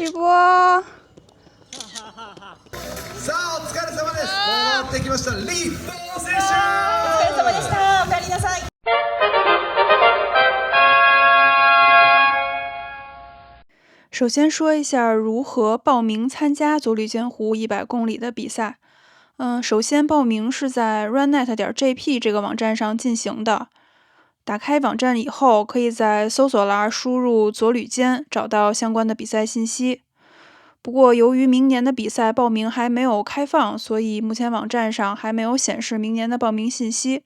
起播。さあ、お疲れ様です。戻ってきました、立東選手。お疲れ様でした。お帰りなさい。首先说一下如何报名参加佐吕间湖100公里的比赛。首先报名是在 runnet.jp 这个网站上进行的。打开网站以后，可以在搜索栏输入佐吕间，找到相关的比赛信息。不过由于明年的比赛报名还没有开放，所以目前网站上还没有显示明年的报名信息。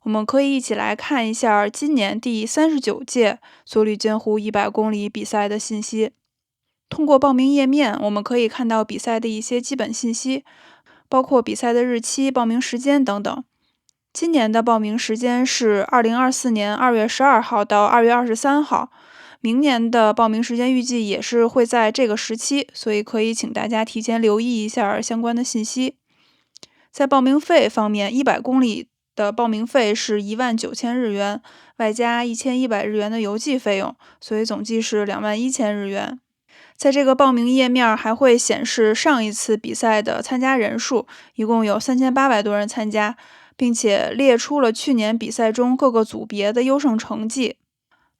我们可以一起来看一下今年第39届佐吕间湖100公里比赛的信息。通过报名页面，我们可以看到比赛的一些基本信息，包括比赛的日期、报名时间等等。今年的报名时间是2024年2月12号到2月23号，明年的报名时间预计也是会在这个时期，所以可以请大家提前留意一下相关的信息。在报名费方面，100公里的报名费是19000日元，外加1100日元的邮寄费用，所以总计是21000日元。在这个报名页面还会显示上一次比赛的参加人数，一共有3800多人参加，并且列出了去年比赛中各个组别的优胜成绩。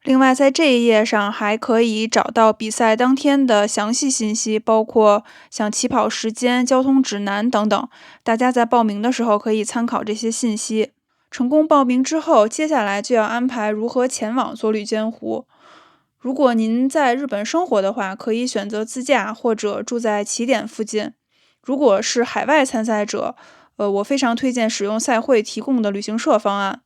另外在这一页上还可以找到比赛当天的详细信息，包括像起跑时间、交通指南等等，大家在报名的时候可以参考这些信息。成功报名之后，接下来就要安排如何前往佐吕间湖。如果您在日本生活的话，可以选择自驾或者住在起点附近。如果是海外参赛者，我非常推荐使用赛会提供的旅行社方案。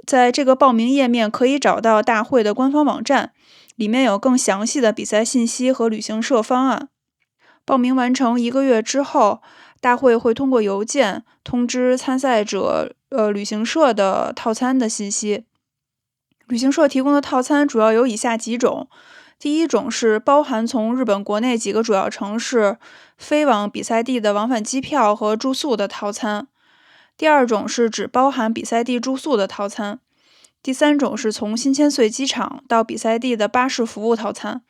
在这个报名页面可以找到大会的官方网站，里面有更详细的比赛信息和旅行社方案。报名完成1个月之后，大会会通过邮件通知参赛者旅行社的套餐的信息。旅行社提供的套餐主要有以下几种。第一种是包含从日本国内几个主要城市飞往比赛地的往返机票和住宿的套餐。第二种是只包含比赛地住宿的套餐。第三种是从新千岁机场到比赛地的巴士服务套餐。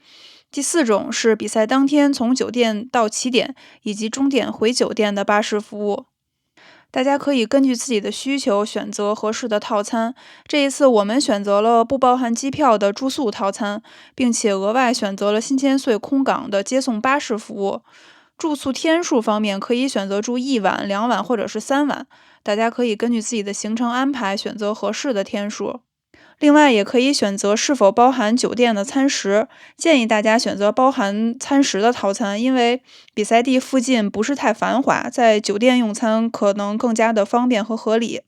第四种是比赛当天从酒店到起点以及终点回酒店的巴士服务。大家可以根据自己的需求选择合适的套餐。这一次我们选择了不包含机票的住宿套餐，并且额外选择了新千岁空港的接送巴士服务。住宿天数方面可以选择住1晚、2晚或者是3晚，大家可以根据自己的行程安排选择合适的天数。另外也可以选择是否包含酒店的餐食，建议大家选择包含餐食的套餐，因为比赛地附近不是太繁华，在酒店用餐可能更加的方便和合理。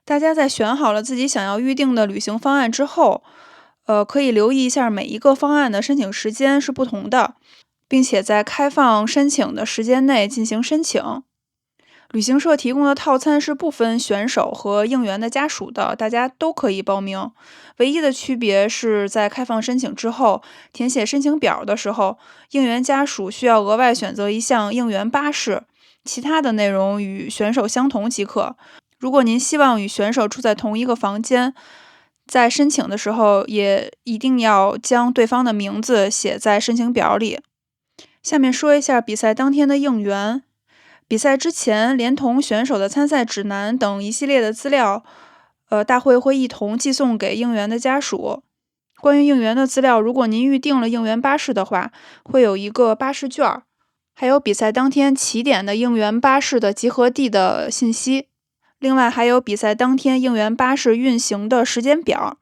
大家在选好了自己想要预定的旅行方案之后，可以留意一下每一个方案的申请时间是不同的，并且在开放申请的时间内进行申请。旅行社提供的套餐是不分选手和应援的家属的，大家都可以报名。唯一的区别是在开放申请之后，填写申请表的时候，应援家属需要额外选择一项应援巴士，其他的内容与选手相同即可。如果您希望与选手住在同一个房间，在申请的时候也一定要将对方的名字写在申请表里。下面说一下比赛当天的应援。比赛之前，连同选手的参赛指南等一系列的资料，大会会一同寄送给应援的家属。关于应援的资料，如果您预定了应援巴士的话，会有一个巴士券，还有比赛当天起点的应援巴士的集合地的信息。另外还有比赛当天应援巴士运行的时间表。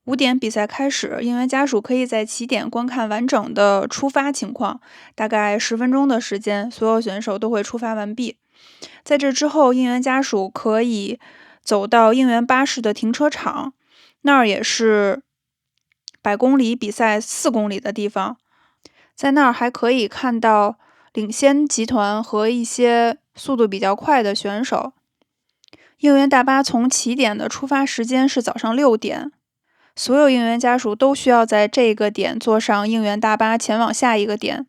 5点比赛开始，应援家属可以在起点观看完整的出发情况，大概10分钟的时间，所有选手都会出发完毕。在这之后，应援家属可以走到应援巴士的停车场，那儿也是100公里比赛4公里的地方。在那儿还可以看到领先集团和一些速度比较快的选手。应援大巴从起点的出发时间是早上6点。所有应援家属都需要在这个点坐上应援大巴前往下一个点。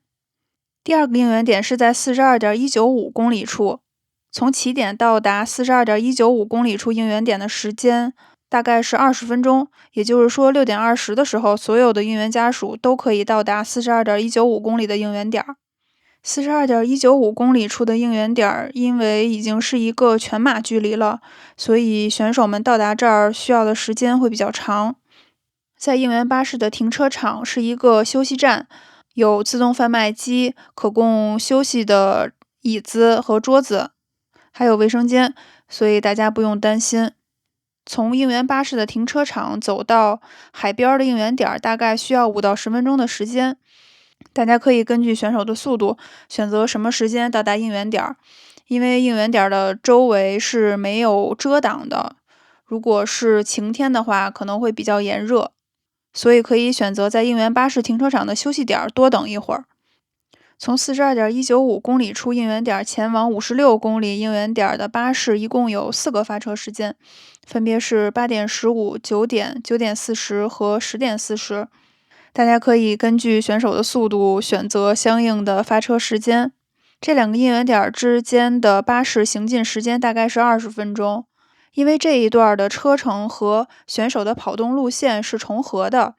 第二个应援点是在 42.195 公里处，从起点到达 42.195 公里处应援点的时间大概是20分钟，也就是说6点20的时候，所有的应援家属都可以到达 42.195 公里的应援点。42.195 公里处的应援点，因为已经是一个全马距离了，所以选手们到达这儿需要的时间会比较长。在应援巴士的停车场是一个休息站，有自动贩卖机，可供休息的椅子和桌子，还有卫生间，所以大家不用担心。从应援巴士的停车场走到海边的应援点大概需要5到10分钟的时间。大家可以根据选手的速度选择什么时间到达应援点，因为应援点的周围是没有遮挡的，如果是晴天的话可能会比较炎热，所以可以选择在应援巴士停车场的休息点多等一会儿。从 42.195 公里处应援点前往56公里应援点的巴士一共有4个发车时间，分别是8点15、9点、9点40和10点40。大家可以根据选手的速度选择相应的发车时间。这2个应援点之间的巴士行进时间大概是20分钟。因为这一段的车程和选手的跑动路线是重合的，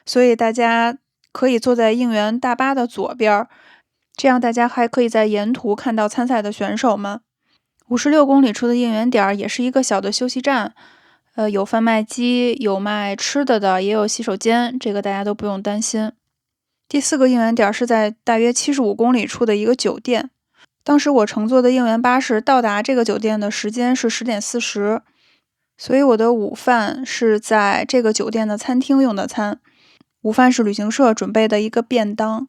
所以大家可以坐在应援大巴的左边，这样大家还可以在沿途看到参赛的选手们。56公里处的应援点也是一个小的休息站，有贩卖机，有卖吃的，也有洗手间，这个大家都不用担心。第4个应援点是在大约75公里处的一个酒店，当时我乘坐的应援巴士到达这个酒店的时间是10点40，所以我的午饭是在这个酒店的餐厅用的餐，午饭是旅行社准备的一个便当。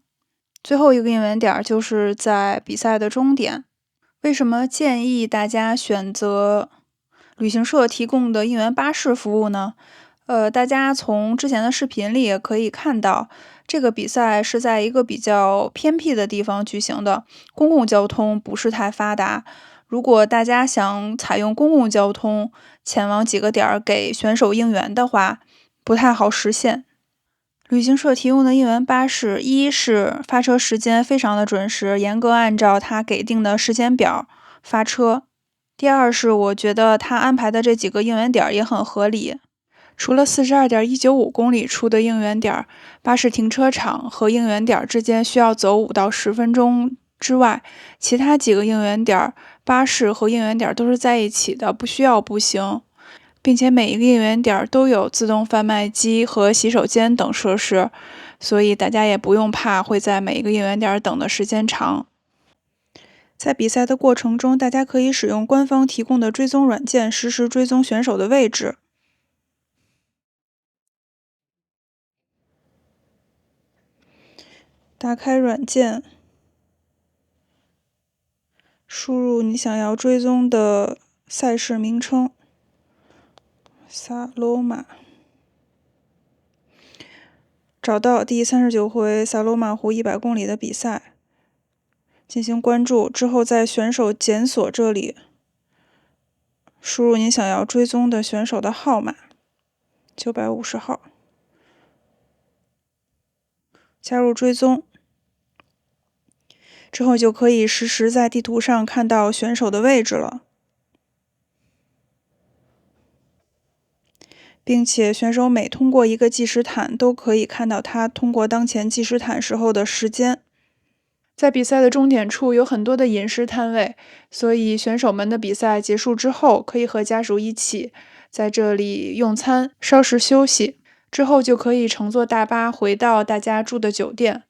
最后一个应援点就是在比赛的终点。为什么建议大家选择旅行社提供的应援巴士服务呢？大家从之前的视频里也可以看到，这个比赛是在一个比较偏僻的地方举行的，公共交通不是太发达。如果大家想采用公共交通前往几个点给选手应援的话，不太好实现。旅行社提供的应援巴士，一是发车时间非常的准时，严格按照他给定的时间表发车。第二是我觉得他安排的这几个应援点也很合理。除了 42.195 公里处的应援点，巴士停车场和应援点之间需要走5到10分钟之外，其他几个应援点，巴士和应援点都是在一起的，不需要步行，并且每一个应援点都有自动贩卖机和洗手间等设施，所以大家也不用怕会在每一个应援点等的时间长。在比赛的过程中，大家可以使用官方提供的追踪软件实时追踪选手的位置。打开软件，输入你想要追踪的赛事名称，萨罗马，找到第39回萨罗马湖100公里的比赛，进行关注之后，在选手检索这里输入你想要追踪的选手的号码，950号，加入追踪之后就可以实时在地图上看到选手的位置了，并且选手每通过一个计时毯都可以看到他通过当前计时毯时候的时间。在比赛的终点处有很多的饮食摊位，所以选手们的比赛结束之后可以和家属一起在这里用餐稍事休息，之后就可以乘坐大巴回到大家住的酒店。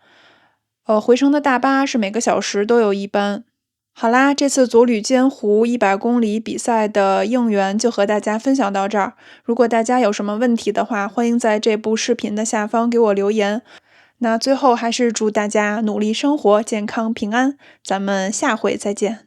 回程的大巴是每个小时都有一班。好啦，这次佐吕坚湖100公里比赛的应援就和大家分享到这儿。如果大家有什么问题的话，欢迎在这部视频的下方给我留言。那最后还是祝大家努力生活，健康平安，咱们下回再见。